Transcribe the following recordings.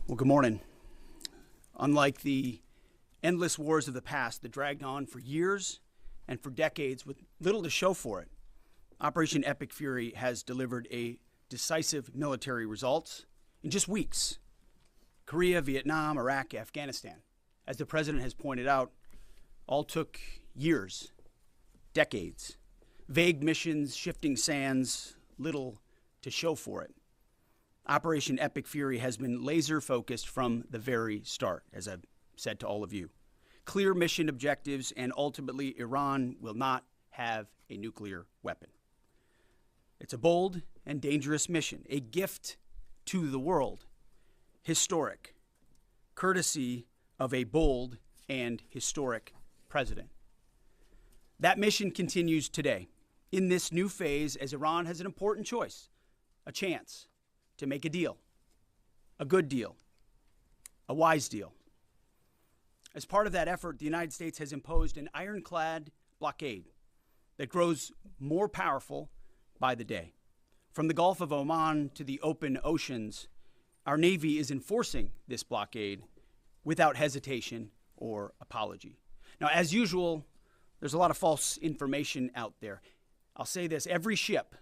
Well, good morning. Unlike the endless wars of the past that dragged on for years and for decades with little to show for it, Operation Epic Fury has delivered a decisive military results in just weeks. Korea, Vietnam, Iraq, Afghanistan, as the president has pointed out, all took years, decades. Vague missions, shifting sands, little to show for it. Operation Epic Fury has been laser focused from the very start, as I've said to all of you. Clear mission objectives, and ultimately Iran will not have a nuclear weapon. It's a bold and dangerous mission, a gift to the world, historic, courtesy of a bold and historic president. That mission continues today in this new phase as Iran has an important choice, a chance to make a deal, a good deal, a wise deal. As part of that effort, the United States has imposed an ironclad blockade that grows more powerful by the day. From the Gulf of Oman to the open oceans, our Navy is enforcing this blockade without hesitation or apology. Now, as usual, there's a lot of false information out there. I'll say this, every ship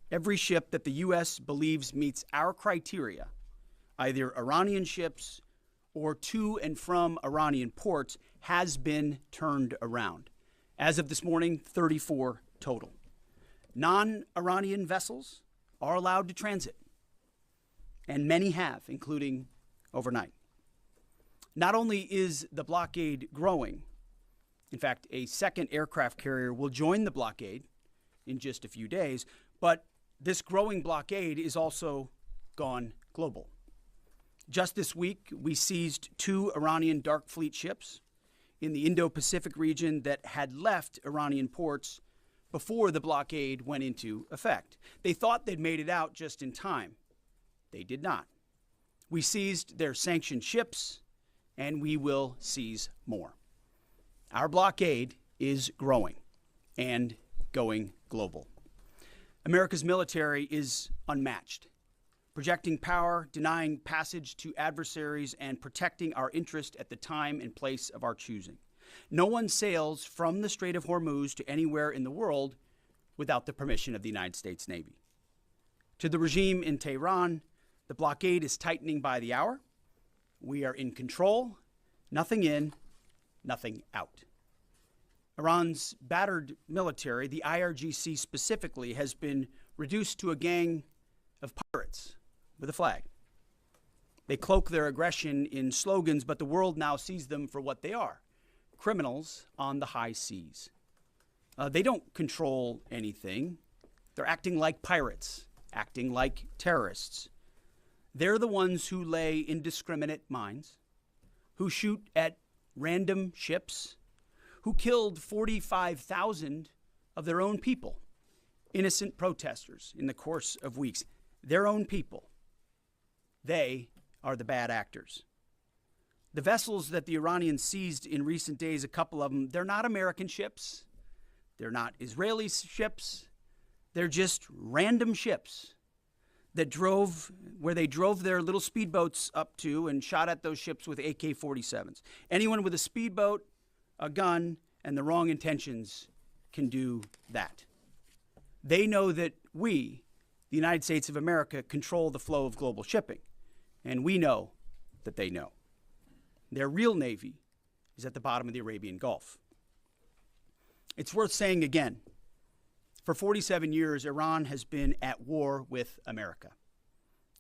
that the U.S. believes meets our criteria, either Iranian ships or to and from Iranian ports, has been turned around. As of this morning, 34 total. Non-Iranian vessels are allowed to transit, and many have, including overnight. Not only is the blockade growing, in fact, a second aircraft carrier will join the blockade in just a few days, but this growing blockade is also gone global. Just this week, we seized 2 Iranian dark fleet ships in the Indo-Pacific region that had left Iranian ports before the blockade went into effect. They thought they'd made it out just in time. They did not. We seized their sanctioned ships, and we will seize more. Our blockade is growing and going global. America's military is unmatched, projecting power, denying passage to adversaries, and protecting our interest at the time and place of our choosing. No one sails from the Strait of Hormuz to anywhere in the world without the permission of the United States Navy. To the regime in Tehran, the blockade is tightening by the hour. We are in control, nothing in, nothing out. Iran's battered military, the IRGC specifically, has been reduced to a gang of pirates with a flag. They cloak their aggression in slogans, but the world now sees them for what they are, criminals on the high seas. They don't control anything. They're acting like pirates, acting like terrorists. They're the ones who lay indiscriminate mines, who shoot at random ships, who killed 45,000 of their own people, innocent protesters, in the course of weeks. Their own people. They are the bad actors. The vessels that the Iranians seized in recent days, a couple of them, they're not American ships. They're not Israeli ships. They're just random ships that drove their little speedboats up to and shot at those ships with AK-47s. Anyone with a speedboat, a gun, and the wrong intentions can do that. They know that we, the United States of America, control the flow of global shipping, and we know that they know. Their real navy is at the bottom of the Arabian Gulf. It's worth saying again, for 47 years, Iran has been at war with America,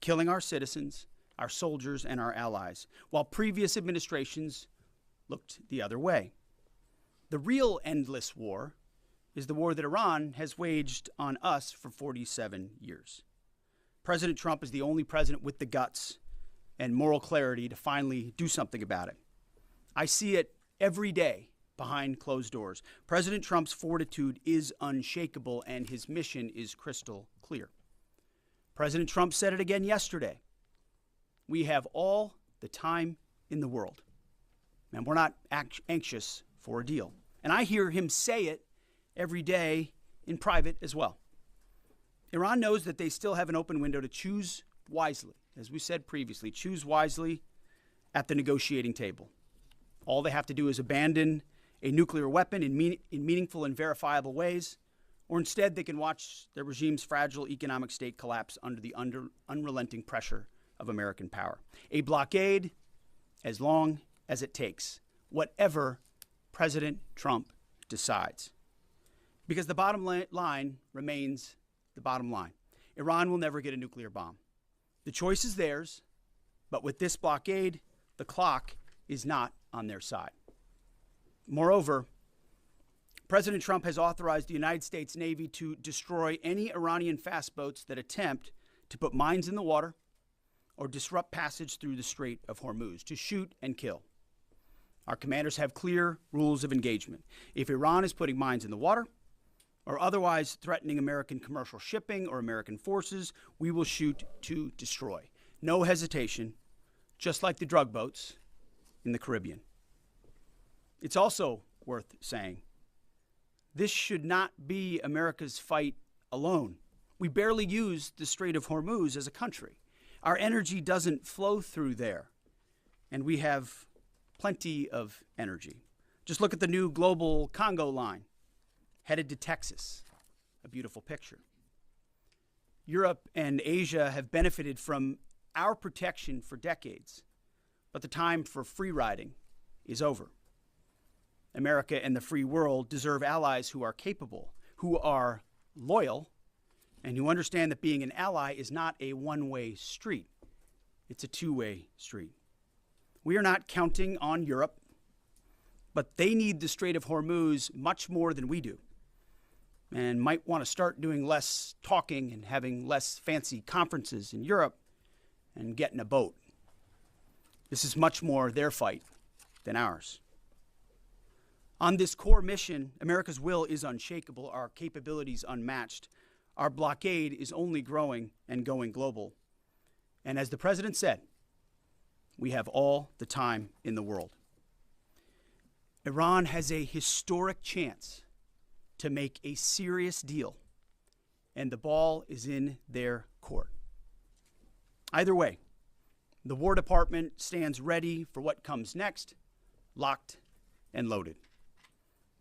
killing our citizens, our soldiers, and our allies, while previous administrations looked the other way. The real endless war is the war that Iran has waged on us for 47 years. President Trump is the only president with the guts and moral clarity to finally do something about it. I see it every day behind closed doors. President Trump's fortitude is unshakable, and his mission is crystal clear. President Trump said it again yesterday. We have all the time in the world, and we're not anxious for a deal. And I hear him say it every day in private as well. Iran knows that they still have an open window to choose wisely as we said previously, choose wisely at the negotiating table. All they have to do is abandon a nuclear weapon in meaningful and verifiable ways, or instead they can watch their regime's fragile economic state collapse under the unrelenting pressure of American power. A blockade as long as it takes, whatever President Trump decides. Because the bottom line remains the bottom line. Iran will never get a nuclear bomb. The choice is theirs, but with this blockade, the clock is not on their side. Moreover, President Trump has authorized the United States Navy to destroy any Iranian fast boats that attempt to put mines in the water or disrupt passage through the Strait of Hormuz, to shoot and kill. Our commanders have clear rules of engagement. If Iran is putting mines in the water or otherwise threatening American commercial shipping or American forces, we will shoot to destroy. No hesitation, just like the drug boats in the Caribbean. It's also worth saying, this should not be America's fight alone. We barely use the Strait of Hormuz as a country. Our energy doesn't flow through there, and we have plenty of energy. Just look at the new global Congo line headed to Texas. A beautiful picture. Europe and Asia have benefited from our protection for decades, but the time for free riding is over. America and the free world deserve allies who are capable, who are loyal, and who understand that being an ally is not a one-way street. It's a two-way street. We are not counting on Europe, but they need the Strait of Hormuz much more than we do, and might want to start doing less talking and having less fancy conferences in Europe and get in a boat. This is much more their fight than ours. On this core mission, America's will is unshakable, our capabilities unmatched. Our blockade is only growing and going global. And as the president said, we have all the time in the world. Iran has a historic chance to make a serious deal, and the ball is in their court. Either way, the War Department stands ready for what comes next, locked and loaded.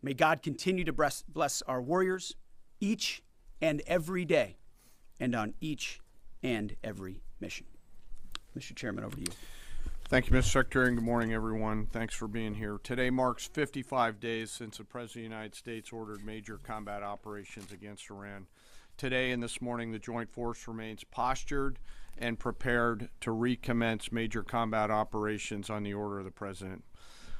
May God continue to bless our warriors each and every day and on each and every mission. Mr. Chairman, over to you. Thank you, Mr. Secretary, and good morning, everyone. Thanks for being here. Today marks 55 days since the President of the United States ordered major combat operations against Iran. Today and this morning, the Joint Force remains postured and prepared to recommence major combat operations on the order of the President.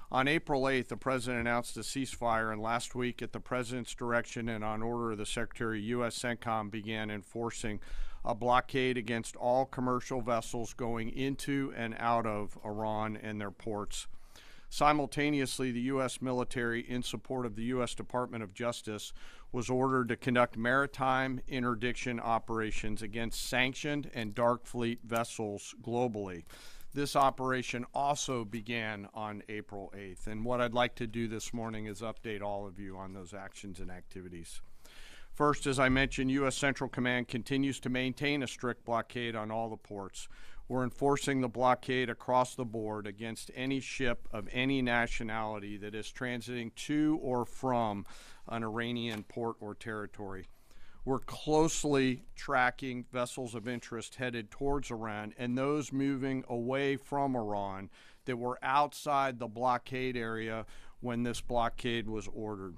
On April 8th, the President announced a ceasefire, and last week, at the President's direction and on order of the Secretary, U.S. CENTCOM began enforcing a blockade against all commercial vessels going into and out of Iran and their ports. Simultaneously, the U.S. military, in support of the U.S. Department of Justice, was ordered to conduct maritime interdiction operations against sanctioned and dark fleet vessels globally. This operation also began on April 8th, and what I'd like to do this morning is update all of you on those actions and activities. First, as I mentioned, U.S. Central Command continues to maintain a strict blockade on all the ports. We're enforcing the blockade across the board against any ship of any nationality that is transiting to or from an Iranian port or territory. We're closely tracking vessels of interest headed towards Iran and those moving away from Iran that were outside the blockade area when this blockade was ordered.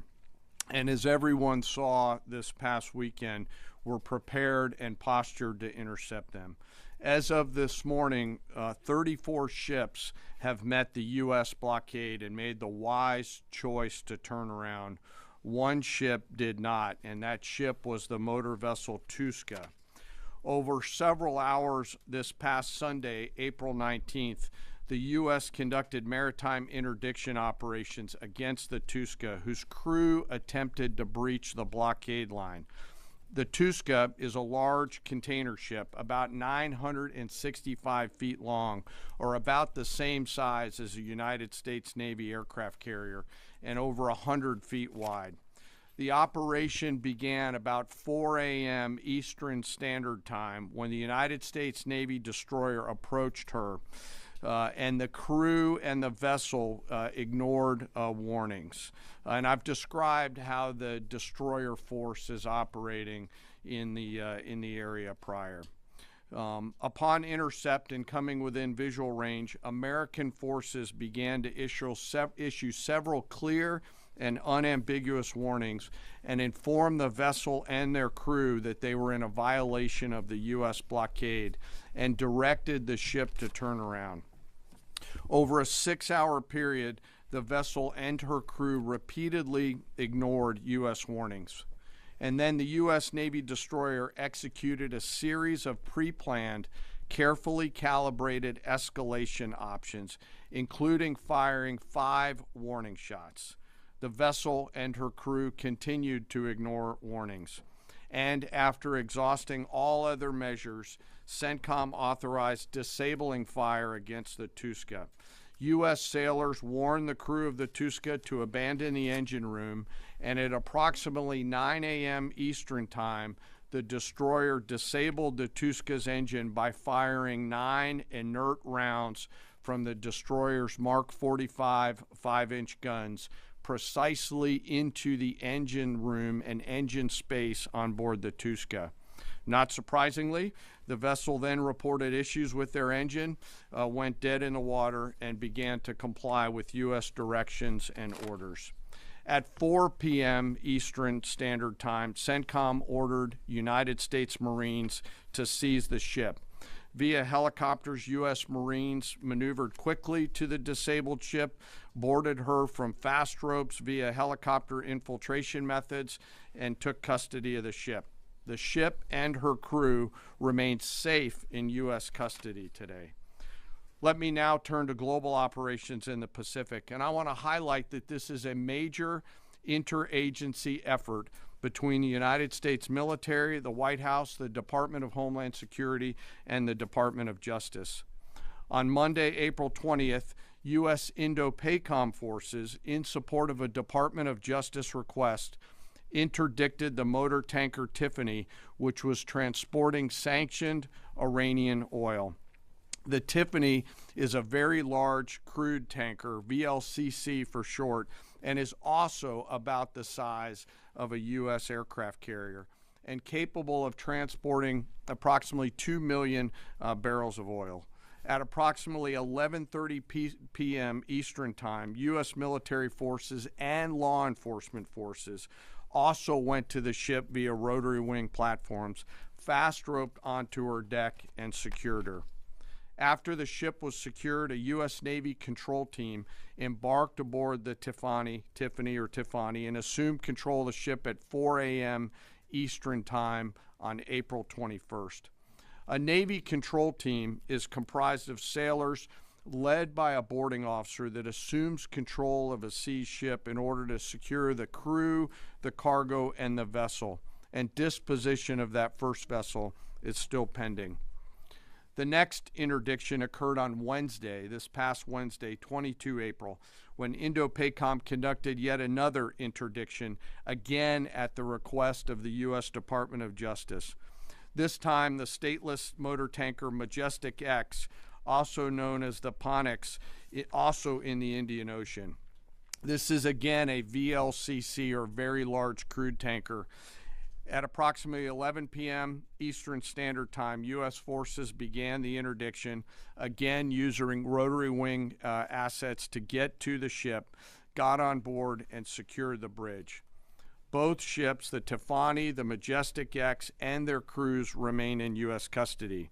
And as everyone saw this past weekend, we're prepared and postured to intercept them. As of this morning, 34 ships have met the U.S. blockade and made the wise choice to turn around. One ship did not, and that ship was the motor vessel Tuska. Over several hours this past Sunday, April 19th, the U.S. conducted maritime interdiction operations against the Tuska, whose crew attempted to breach the blockade line. The Tuska is a large container ship, about 965 feet long, or about the same size as a United States Navy aircraft carrier, and over 100 feet wide. The operation began about 4 a.m. Eastern Standard Time when the United States Navy destroyer approached her, and the crew and the vessel ignored warnings. And I've described how the destroyer force is operating in the area prior. Upon intercept and coming within visual range, American forces began to issue several clear and unambiguous warnings and inform the vessel and their crew that they were in a violation of the U.S. blockade and directed the ship to turn around. Over a 6-hour period, the vessel and her crew repeatedly ignored U.S. warnings. And then the U.S. Navy destroyer executed a series of pre-planned, carefully calibrated escalation options, including firing 5 warning shots. The vessel and her crew continued to ignore warnings. And after exhausting all other measures, CENTCOM authorized disabling fire against the Tuska. U.S. sailors warned the crew of the Tuska to abandon the engine room, and at approximately 9 a.m. Eastern Time, the destroyer disabled the Tuska's engine by firing 9 inert rounds from the destroyer's Mark 45 5-inch guns precisely into the engine room and engine space on board the Tuska. Not surprisingly, the vessel then reported issues with their engine, went dead in the water, and began to comply with U.S. directions and orders. At 4 p.m. Eastern Standard Time, CENTCOM ordered United States Marines to seize the ship. Via helicopters, U.S. Marines maneuvered quickly to the disabled ship, boarded her from fast ropes via helicopter infiltration methods, and took custody of the ship. The ship and her crew remain safe in U.S. custody today. Let me now turn to global operations in the Pacific, and I want to highlight that this is a major interagency effort between the United States military, the White House, the Department of Homeland Security, and the Department of Justice. On Monday, April 20th, U.S. Indo-PACOM forces, in support of a Department of Justice request, interdicted the motor tanker Tiffany, which was transporting sanctioned Iranian oil. The Tiffany is a very large crude tanker, VLCC for short, and is also about the size of a U.S. aircraft carrier and capable of transporting approximately 2 million barrels of oil. At approximately 11:30 p.m. Eastern Time, U.S. military forces and law enforcement forces also went to the ship via rotary wing platforms, fast roped onto her deck, and secured her. After the ship was secured, a U.S. Navy control team embarked aboard the Tiffany, and assumed control of the ship at 4 a.m. Eastern Time on April 21st. A Navy control team is comprised of sailors led by a boarding officer that assumes control of a seized ship in order to secure the crew, the cargo, and the vessel. And disposition of that first vessel is still pending. The next interdiction occurred on Wednesday, this past Wednesday, 22 April, when Indo-PACOM conducted yet another interdiction, again at the request of the U.S. Department of Justice. This time, the stateless motor tanker Majestic X, also known as the Ponix, also in the Indian Ocean. This is again a VLCC, or very large crude tanker. At approximately 11 p.m. Eastern Standard Time, U.S. forces began the interdiction, again using rotary wing assets to get to the ship, got on board, and secured the bridge. Both ships, the Tiffany, the Majestic X, and their crews remain in U.S. custody.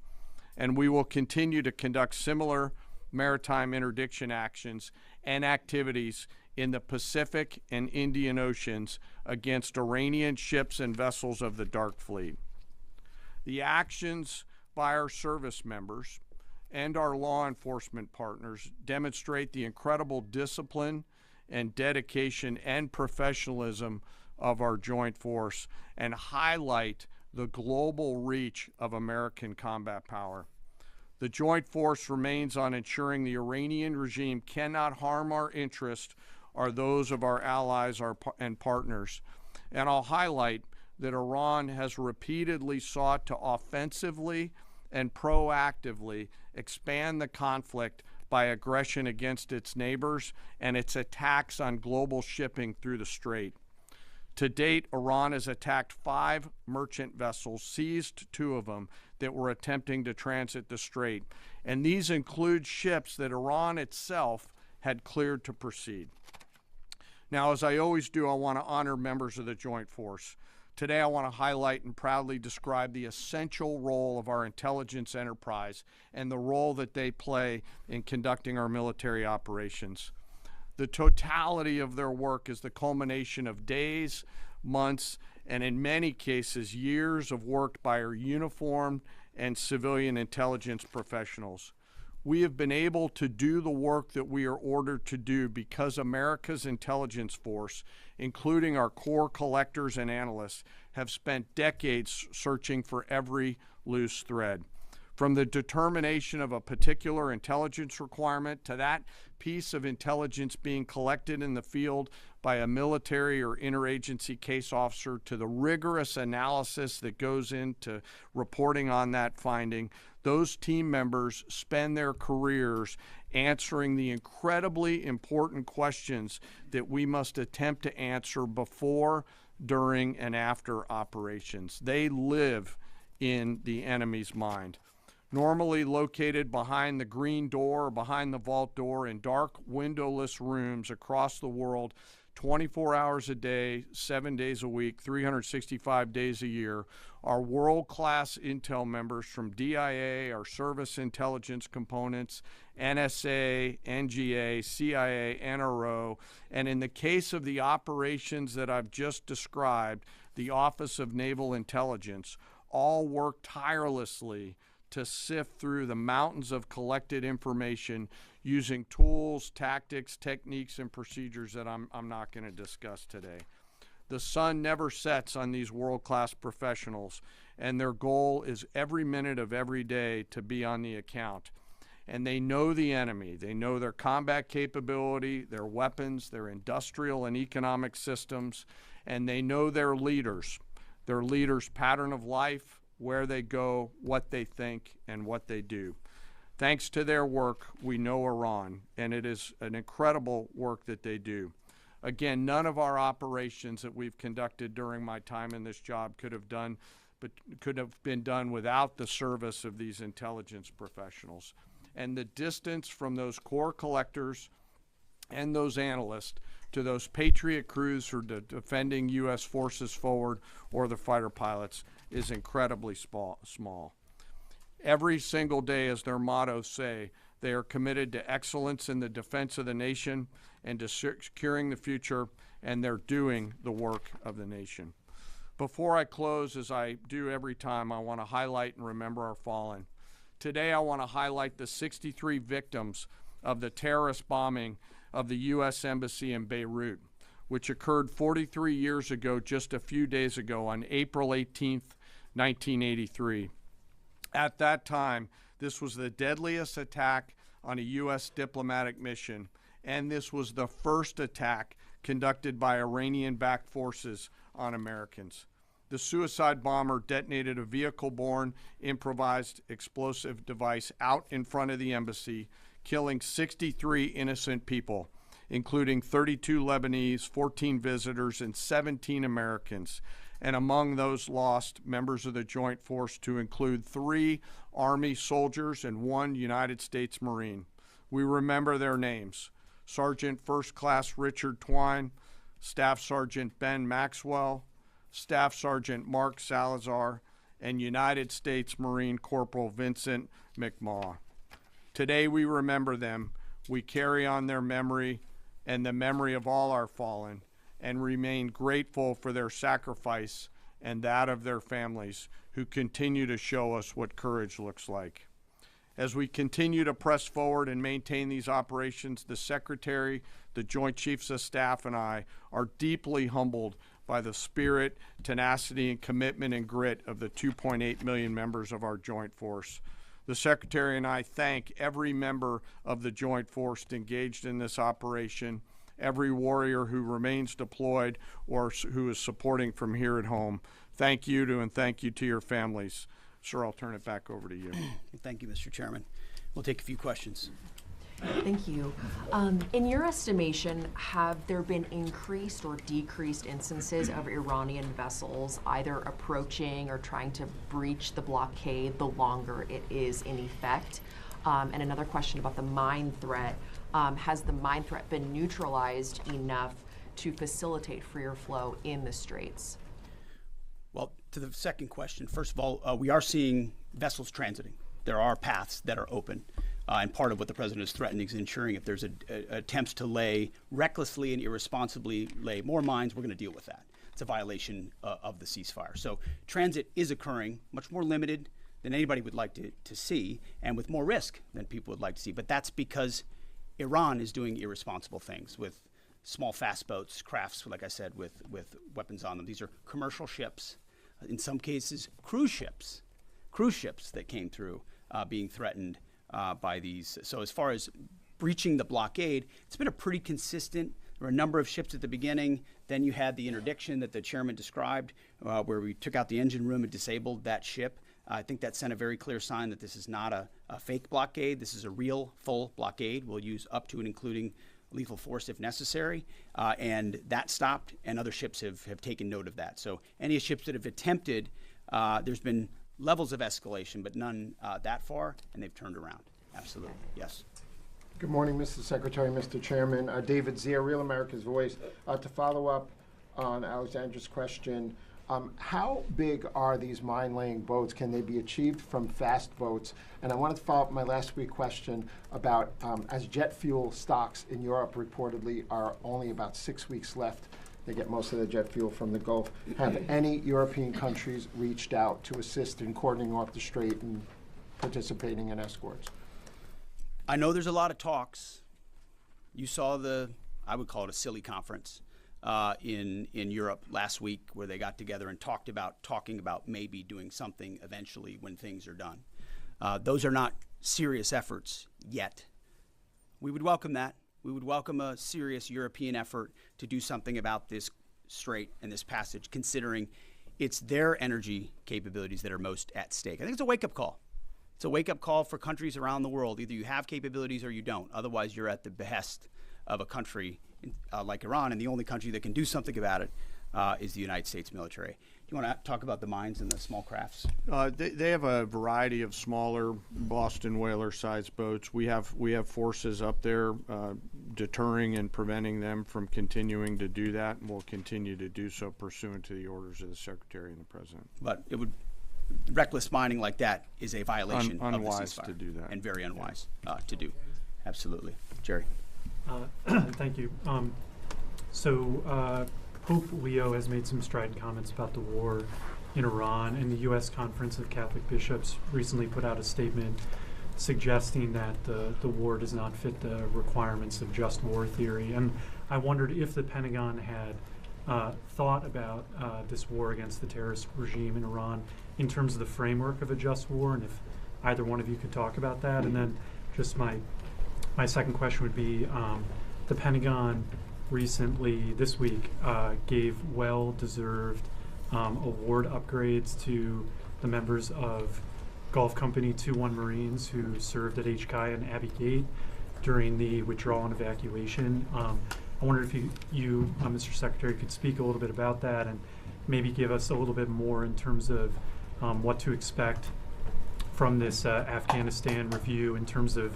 And we will continue to conduct similar maritime interdiction actions and activities in the Pacific and Indian Oceans against Iranian ships and vessels of the Dark Fleet. The actions by our service members and our law enforcement partners demonstrate the incredible discipline and dedication and professionalism of our joint force and highlight the global reach of American combat power. The joint force remains on ensuring the Iranian regime cannot harm our interests or those of our allies and partners. And I'll highlight that Iran has repeatedly sought to offensively and proactively expand the conflict by aggression against its neighbors and its attacks on global shipping through the strait. To date, Iran has attacked 5 merchant vessels, seized 2 of them that were attempting to transit the strait. And these include ships that Iran itself had cleared to proceed. Now, as I always do, I want to honor members of the Joint Force. Today, I want to highlight and proudly describe the essential role of our intelligence enterprise and the role that they play in conducting our military operations. The totality of their work is the culmination of days, months, and in many cases, years of work by our uniformed and civilian intelligence professionals. We have been able to do the work that we are ordered to do because America's intelligence force, including our core collectors and analysts, have spent decades searching for every loose thread. From the determination of a particular intelligence requirement to that piece of intelligence being collected in the field by a military or interagency case officer, to the rigorous analysis that goes into reporting on that finding, those team members spend their careers answering the incredibly important questions that we must attempt to answer before, during, and after operations. They live in the enemy's mind. Normally located behind the green door or behind the vault door in dark, windowless rooms across the world, 24 hours a day, 7 days a week, 365 days a year, our world-class intel members from DIA, our service intelligence components, NSA, NGA, CIA, NRO, and in the case of the operations that I've just described, the Office of Naval Intelligence, all work tirelessly to sift through the mountains of collected information using tools, tactics, techniques, and procedures that I'm not going to discuss today. The sun never sets on these world-class professionals, and their goal is every minute of every day to be on the account. And they know the enemy. They know their combat capability, their weapons, their industrial and economic systems, and they know their leaders' pattern of life, where they go, what they think, and what they do. Thanks to their work, we know Iran, and it is an incredible work that they do. Again, none of our operations that we've conducted during my time in this job could have been done without the service of these intelligence professionals. And the distance from those core collectors and those analysts to those Patriot crews who are defending U.S. forces forward or the fighter pilots is incredibly small. Every single day, as their mottos say, they are committed to excellence in the defense of the nation and to securing the future, and they're doing the work of the nation. Before I close, as I do every time, I want to highlight and remember our fallen. Today, I want to highlight the 63 victims of the terrorist bombing of the U.S. Embassy in Beirut, which occurred 43 years ago, just a few days ago, on April 18th, 1983. At that time, this was the deadliest attack on a U.S. diplomatic mission, and this was the first attack conducted by Iranian-backed forces on Americans. The suicide bomber detonated a vehicle-borne improvised explosive device out in front of the embassy, killing 63 innocent people, including 32 Lebanese, 14 visitors, and 17 Americans. And among those lost, members of the Joint Force, to include 3 Army soldiers and 1 United States Marine. We remember their names: Sergeant First Class Richard Twine, Staff Sergeant Ben Maxwell, Staff Sergeant Mark Salazar, and United States Marine Corporal Vincent McMaw. Today we remember them. We carry on their memory and the memory of all our fallen, and remain grateful for their sacrifice and that of their families, who continue to show us what courage looks like. As we continue to press forward and maintain these operations, the Secretary, the Joint Chiefs of Staff, and I are deeply humbled by the spirit, tenacity, and commitment and grit of the 2.8 million members of our Joint Force. The Secretary and I thank every member of the Joint Force engaged in this operation, every warrior who remains deployed or who is supporting from here at home. Thank you to, and thank you to your families. Sir, I'll turn it back over to you. Thank you, Mr. Chairman. We'll take a few questions. Thank you. In your estimation, have there been increased or decreased instances of Iranian vessels either approaching or trying to breach the blockade the longer it is in effect? And another question about the mine threat. Has the mine threat been neutralized enough to facilitate freer flow in the straits? Well, to the second question, first of all, we are seeing vessels transiting. There are paths that are open. And part of what the president is threatening is ensuring if there's attempts to recklessly and irresponsibly lay more mines, we're going to deal with that. It's a violation of the ceasefire. So transit is occurring, much more limited than anybody would like to see, and with more risk than people would like to see. But that's because Iran is doing irresponsible things with small fast boats, crafts, like I said, with weapons on them. These are commercial ships, in some cases cruise ships that came through being threatened by these. So as far as breaching the blockade, it's been a pretty consistent. There were a number of ships at the beginning. Then you had the interdiction that the chairman described, where we took out the engine room and disabled that ship. I think that sent a very clear sign that this is not a fake blockade. This is a real, full blockade. We'll use up to and including lethal force if necessary. And that stopped, and other ships have taken note of that. So any ships that have attempted, there's been levels of escalation, but none that far, and they've turned around. Absolutely, yes. Good morning, Mr. Secretary, Mr. Chairman. David Zier, Real America's Voice. To follow up on Alexandra's question, how big are these mine-laying boats? Can they be achieved from fast boats? And I wanted to follow up my last week question about as jet fuel stocks in Europe reportedly are only about 6 weeks left. They get most of their jet fuel from the Gulf. Have any European countries reached out to assist in cordoning off the strait and participating in escorts? I know there's a lot of talks. You saw I would call it a silly conference in Europe last week where they got together and talking about maybe doing something eventually when things are done. Those are not serious efforts yet. We would welcome that. We would welcome a serious European effort to do something about this strait and this passage, considering it's their energy capabilities that are most at stake. I think it's a wake-up call. It's a wake-up call for countries around the world. Either you have capabilities or you don't. Otherwise, you're at the behest of a country like Iran, and the only country that can do something about it is the United States military. Do you want to talk about the mines and the small crafts? They have a variety of smaller Boston whaler-sized boats. We have forces up there deterring and preventing them from continuing to do that, and we'll continue to do so pursuant to the orders of the Secretary and the President. But reckless mining like that is a violation of the ceasefire. To do that. And very unwise to do. Absolutely. Jerry. Thank you. Pope Leo has made some strident comments about the war in Iran, and the U.S. Conference of Catholic Bishops recently put out a statement suggesting that the war does not fit the requirements of just war theory. And I wondered if the Pentagon had thought about this war against the terrorist regime in Iran in terms of the framework of a just war, and if either one of you could talk about that. And then just my second question would be, the Pentagon recently, this week, gave well-deserved award upgrades to the members of Gulf Company 2-1 Marines who served at HKI and Abbey Gate during the withdrawal and evacuation. I wondered if you Mr. Secretary, could speak a little bit about that and maybe give us a little bit more in terms of what to expect from this Afghanistan review in terms of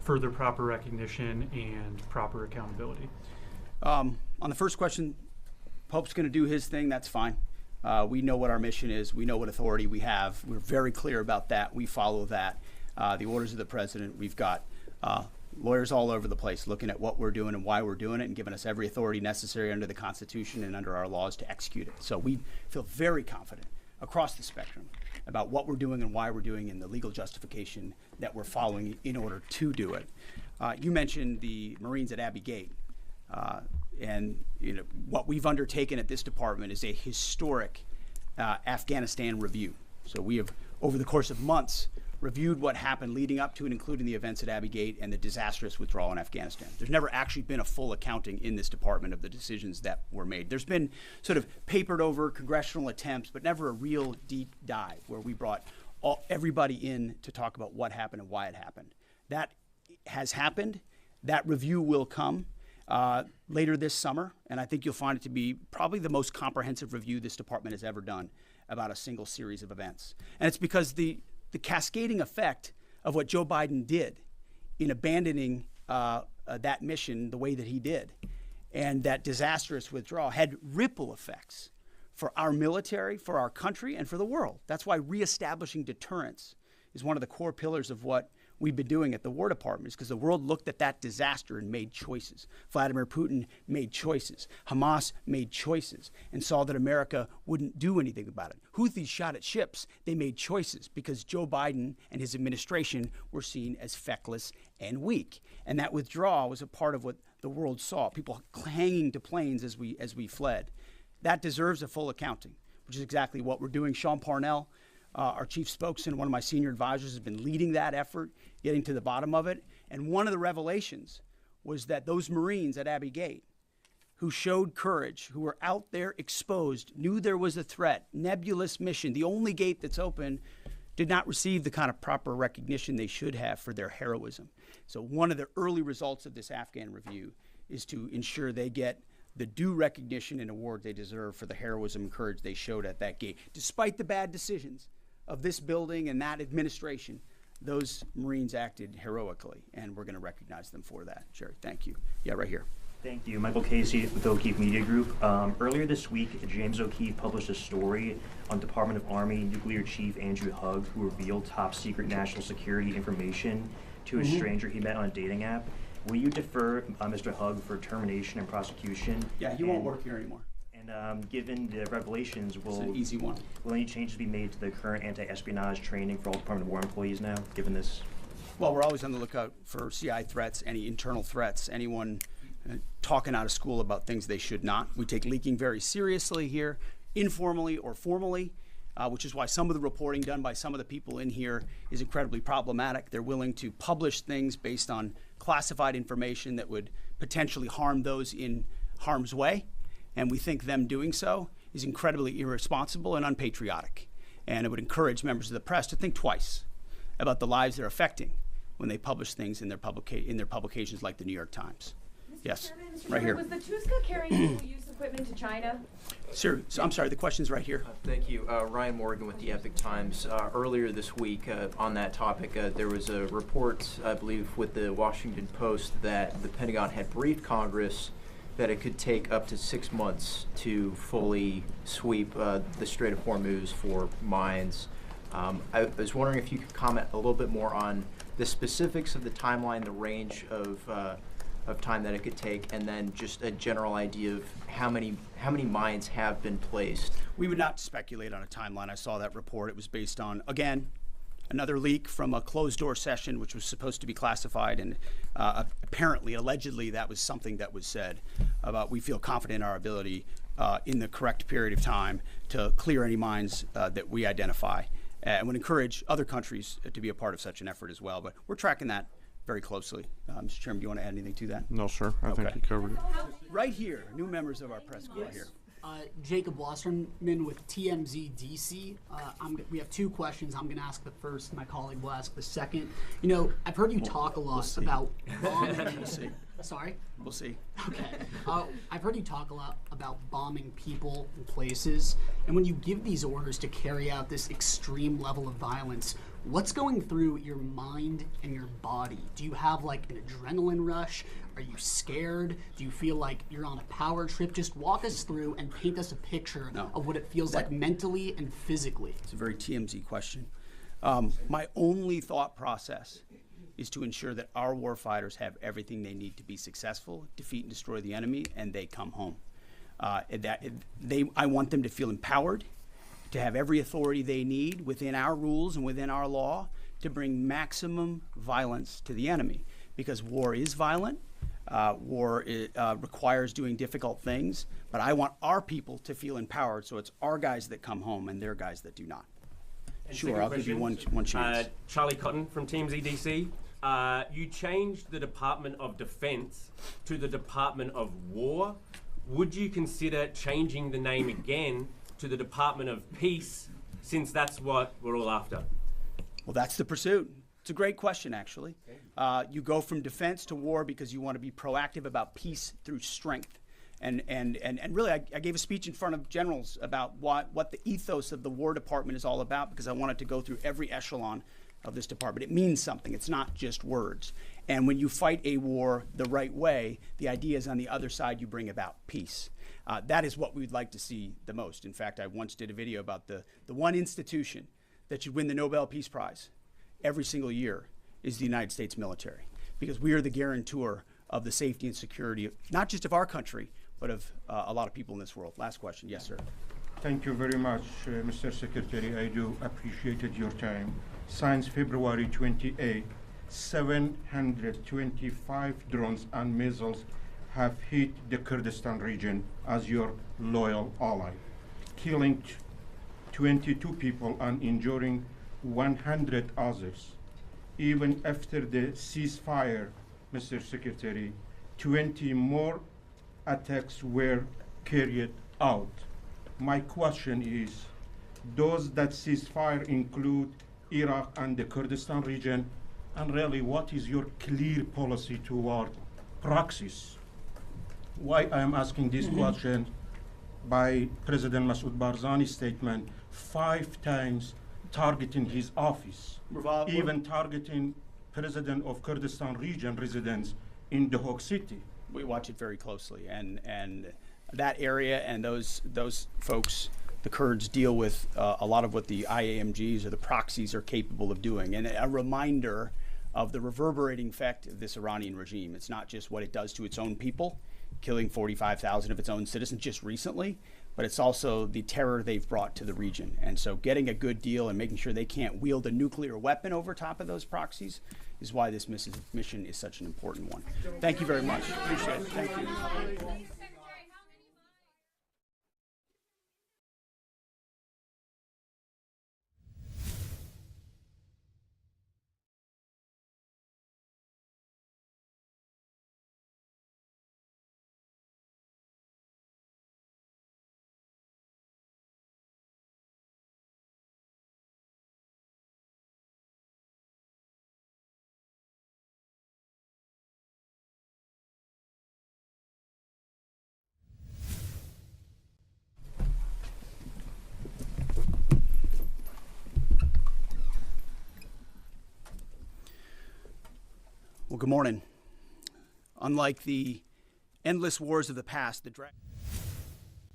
further proper recognition and proper accountability. On the first question, Pope's going to do his thing. That's fine. We know what our mission is. We know what authority we have. We're very clear about that. We follow that. The orders of the president. We've got lawyers all over the place looking at what we're doing and why we're doing it and giving us every authority necessary under the Constitution and under our laws to execute it. So we feel very confident across the spectrum about what we're doing and why we're doing and the legal justification that we're following in order to do it. You mentioned the Marines at Abbey Gate. And what we've undertaken at this department is a historic Afghanistan review. So we have, over the course of months, reviewed what happened leading up to and including the events at Abbey Gate and the disastrous withdrawal in Afghanistan. There's never actually been a full accounting in this department of the decisions that were made. There's been sort of papered over congressional attempts, but never a real deep dive where we brought everybody in to talk about what happened and why it happened. That has happened. That review will come later this summer, and I think you'll find it to be probably the most comprehensive review this department has ever done about a single series of events. And it's because the cascading effect of what Joe Biden did in abandoning that mission the way that he did and that disastrous withdrawal had ripple effects for our military, for our country, and for the world. That's why reestablishing deterrence is one of the core pillars of what we've been doing at the War Department, is because the world looked at that disaster and made choices. Vladimir Putin made choices. Hamas made choices and saw that America wouldn't do anything about it. Houthis shot at ships. They made choices because Joe Biden and his administration were seen as feckless and weak. And that withdrawal was a part of what the world saw, people hanging to planes as we fled. That deserves a full accounting, which is exactly what we're doing. Sean Parnell, our chief spokesman, one of my senior advisors, has been leading that effort, getting to the bottom of it. And one of the revelations was that those Marines at Abbey Gate who showed courage, who were out there exposed, knew there was a threat, nebulous mission, the only gate that's open, did not receive the kind of proper recognition they should have for their heroism. So one of the early results of this Afghan review is to ensure they get the due recognition and award they deserve for the heroism and courage they showed at that gate. Despite the bad decisions of this building and that administration, those Marines acted heroically, and we're going to recognize them for that. Sherry, thank you. Yeah, right here. Thank you. Michael Casey with O'Keefe Media Group. Earlier this week, James O'Keefe published a story on Department of Army Nuclear Chief Andrew Hugg, who revealed top secret national security information to a stranger he met on a dating app. Will you defer Mr. Hugg for termination and prosecution? Yeah, he won't work here anymore. And given the revelations, It's an easy one. will any changes be made to the current anti-espionage training for all Department of War employees now, given this? Well, we're always on the lookout for CI threats, any internal threats, anyone talking out of school about things they should not. We take leaking very seriously here, informally or formally, which is why some of the reporting done by some of the people in here is incredibly problematic. They're willing to publish things based on classified information that would potentially harm those in harm's way. And we think them doing so is incredibly irresponsible and unpatriotic. And it would encourage members of the press to think twice about the lives they're affecting when they publish things in their publications like the New York Times. Yes, right here. Was the Tuska carrying single-use equipment to China? Sir, so I'm sorry, the question's right here. Thank you. Ryan Morgan with the Epic Times. Earlier this week, on that topic, there was a report, I believe, with the Washington Post that the Pentagon had briefed Congress that it could take up to 6 months to fully sweep the Strait of Hormuz for mines. I was wondering if you could comment a little bit more on the specifics of the timeline, the range of time that it could take, and then just a general idea of how many mines have been placed. We would not speculate on a timeline. I saw that report. It was based on, again, another leak from a closed-door session, which was supposed to be classified, and apparently, allegedly, that was something that was said about we feel confident in our ability in the correct period of time to clear any mines that we identify, and would encourage other countries to be a part of such an effort as well. But we're tracking that very closely. Mr. Chairman, do you want to add anything to that? No, sir. I think you covered it. Right here, new members of our press corps here. Jacob Wasserman with TMZ DC. We have two questions. I'm going to ask the first. My colleague will ask the second. You know, I've heard you talk a lot about bombing. We'll see. Sorry? We'll see. Okay. I've heard you talk a lot about bombing people and places. And when you give these orders to carry out this extreme level of violence, what's going through your mind and your body? Do you have like an adrenaline rush? Are you scared? Do you feel like you're on a power trip? Just walk us through and paint us a picture of what it feels like mentally and physically. It's a very TMZ question. My only thought process is to ensure that our warfighters have everything they need to be successful, defeat and destroy the enemy, and they come home. I want them to feel empowered, to have every authority they need within our rules and within our law to bring maximum violence to the enemy. Because war is violent, war requires doing difficult things, but I want our people to feel empowered, so it's our guys that come home and their guys that do not. And Sure, second I'll give you question, one chance. Charlie Cotton from Teams EDC. You changed the Department of Defense to the Department of War. Would you consider changing the name again to the Department of Peace, since that's what we're all after? Well, that's the pursuit. It's a great question, actually. You go from defense to war because you want to be proactive about peace through strength. And really, I gave a speech in front of generals about what the ethos of the War Department is all about, because I wanted to go through every echelon of this department. It means something. It's not just words. And when you fight a war the right way, the idea is on the other side you bring about peace. That is what we'd like to see the most. In fact, I once did a video about the one institution that should win the Nobel Peace Prize every single year is the United States military, because we are the guarantor of the safety and security, not just of our country, but of a lot of people in this world. Last question. Yes, sir. Thank you very much, Mr. Secretary. I do appreciate your time. Since February 28, 725 drones and missiles have hit the Kurdistan region as your loyal ally, killing 22 people and injuring 100 others. Even after the ceasefire, Mr. Secretary, 20 more attacks were carried out. My question is, does that ceasefire include Iraq and the Kurdistan region? And really, what is your clear policy toward proxies? Why I am asking this question, by President Masoud Barzani's statement, 5 times targeting his office, even targeting President of Kurdistan region residents in the Hague City. We watch it very closely, and that area and those folks, the Kurds, deal with a lot of what the IAMGs or the proxies are capable of doing, and a reminder of the reverberating effect of this Iranian regime. It's not just what it does to its own people, killing 45,000 of its own citizens just recently, but it's also the terror they've brought to the region. And so getting a good deal and making sure they can't wield a nuclear weapon over top of those proxies is why this mission is such an important one. Thank you very much. Appreciate it. Thank you. Well, good morning. Unlike the endless wars of the past, the